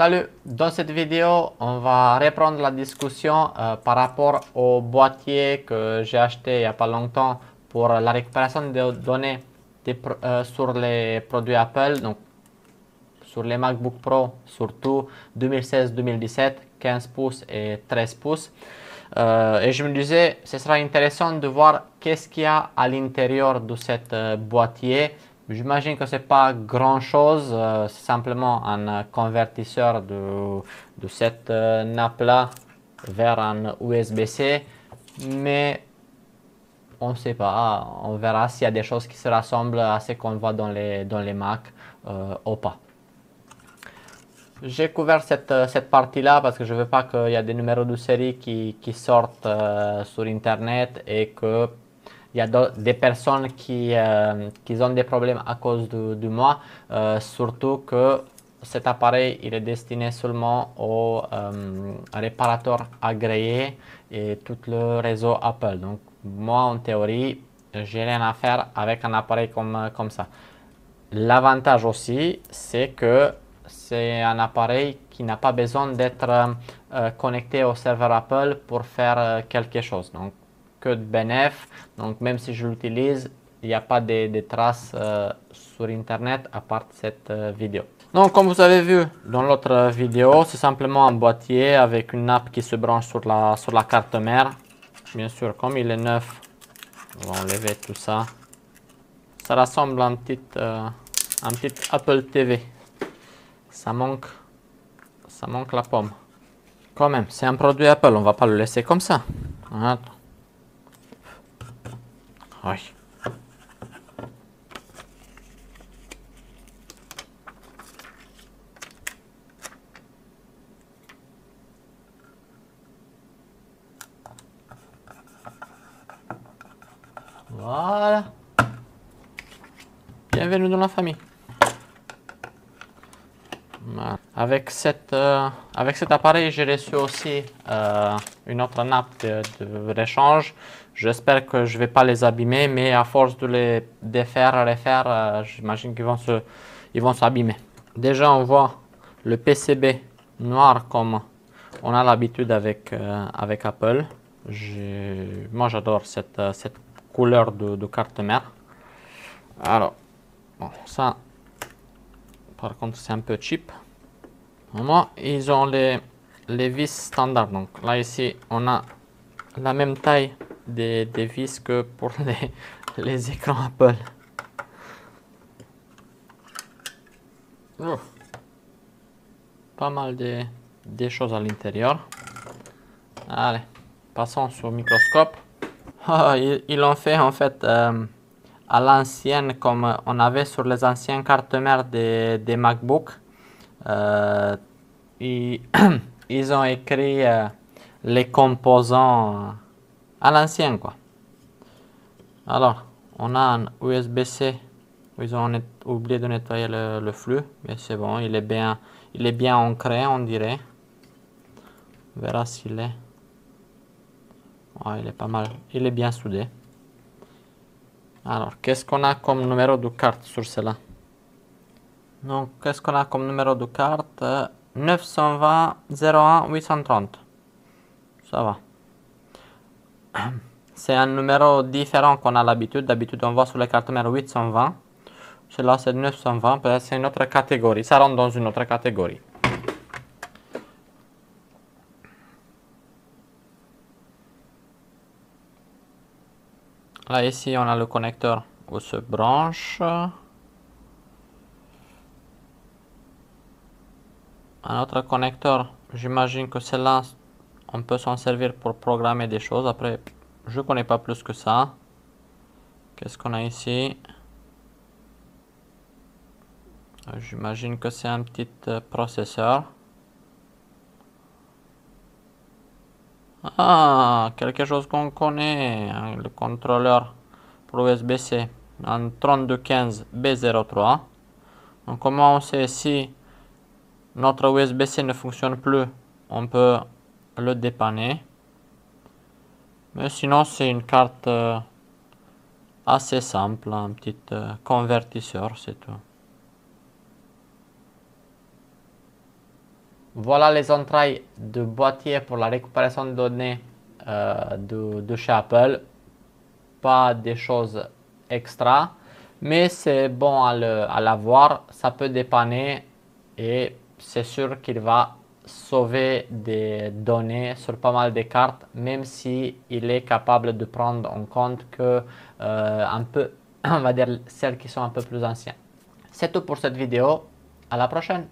Salut, dans cette vidéo, on va reprendre la discussion par rapport au boîtier que j'ai acheté il n'y a pas longtemps pour la récupération de données sur les produits Apple, donc sur les MacBook Pro, surtout 2016-2017, 15 pouces et 13 pouces. Et je me disais, ce sera intéressant de voir qu'est-ce qu'il y a à l'intérieur de cet boîtier. J'imagine que ce n'est pas grand-chose, c'est simplement un convertisseur de cette nappe-là vers un USB-C. Mais on ne sait pas, on verra s'il y a des choses qui se rassemblent à ce qu'on voit dans les Mac ou pas. J'ai couvert cette partie-là parce que je ne veux pas qu'il y ait des numéros de série qui sortent sur Internet et qu'il y a des personnes qui ont des problèmes à cause de moi. Surtout que cet appareil il est destiné seulement aux réparateurs agréés et tout le réseau Apple. Donc moi en théorie, j'ai rien à faire avec un appareil comme ça. L'avantage aussi, c'est que c'est un appareil qui n'a pas besoin d'être connecté au serveur Apple pour faire quelque chose. Donc, que de bénéfices. Donc, même si je l'utilise, il n'y a pas de traces sur Internet à part cette vidéo. Donc, comme vous avez vu dans l'autre vidéo, c'est simplement un boîtier avec une nappe qui se branche sur la carte mère. Bien sûr, comme il est neuf, on va enlever tout ça. Ça ressemble à un petit Apple TV. Ça manque la pomme. Quand même, c'est un produit Apple, on va pas le laisser comme ça. Attends. Oui. Voilà. Bienvenue dans la famille. Voilà. Avec cet appareil, j'ai reçu aussi une autre nappe de réchange. J'espère que je ne vais pas les abîmer, mais à force de les défaire, refaire, j'imagine qu'ils vont s'abîmer. Déjà, on voit le PCB noir comme on a l'habitude avec Apple. Moi, j'adore cette couleur de carte mère. Alors, bon, ça, par contre, c'est un peu cheap. Moi, ils ont les vis standards. Donc là, ici, on a la même taille des vis que pour les écrans Apple. Ouf. Pas mal des choses à l'intérieur. Allez, passons sur le microscope. Oh, ils l'ont fait en fait à l'ancienne comme on avait sur les anciennes cartes mères des MacBook. Ils, ils ont écrit les composants à l'ancienne quoi. Alors, on a un USB-C. Ils ont oublié de nettoyer le flux, mais c'est bon, il est bien ancré, on dirait. On verra s'il est. Ouais, il est pas mal. Il est bien soudé. Alors, qu'est-ce qu'on a comme numéro de carte sur cela? Donc, qu'est-ce qu'on a comme numéro de carte? 920 01 830. Ça va. C'est un numéro différent qu'on a l'habitude. D'habitude, on voit sur les cartes mères 820. Celui-là, c'est 920. Peut-être c'est une autre catégorie. Ça rentre dans une autre catégorie. Là, ici, on a le connecteur où se branche. Un autre connecteur, j'imagine que celle-là, on peut s'en servir pour programmer des choses. Après, je ne connais pas plus que ça. Qu'est-ce qu'on a ici? J'imagine que c'est un petit processeur. Ah, quelque chose qu'on connaît, hein, le contrôleur pour USB-C, un 3215 B03. Donc comment on sait si notre USB-C ne fonctionne plus, on peut le dépanner. Mais sinon c'est une carte assez simple, un petit convertisseur, c'est tout. Voilà les entrailles de boîtier pour la récupération de données de chez Apple. Pas des choses extra, mais c'est bon à l'avoir. Ça peut dépanner et c'est sûr qu'il va sauver des données sur pas mal de cartes, même si il est capable de prendre en compte que un peu, on va dire celles qui sont un peu plus anciennes. C'est tout pour cette vidéo. À la prochaine.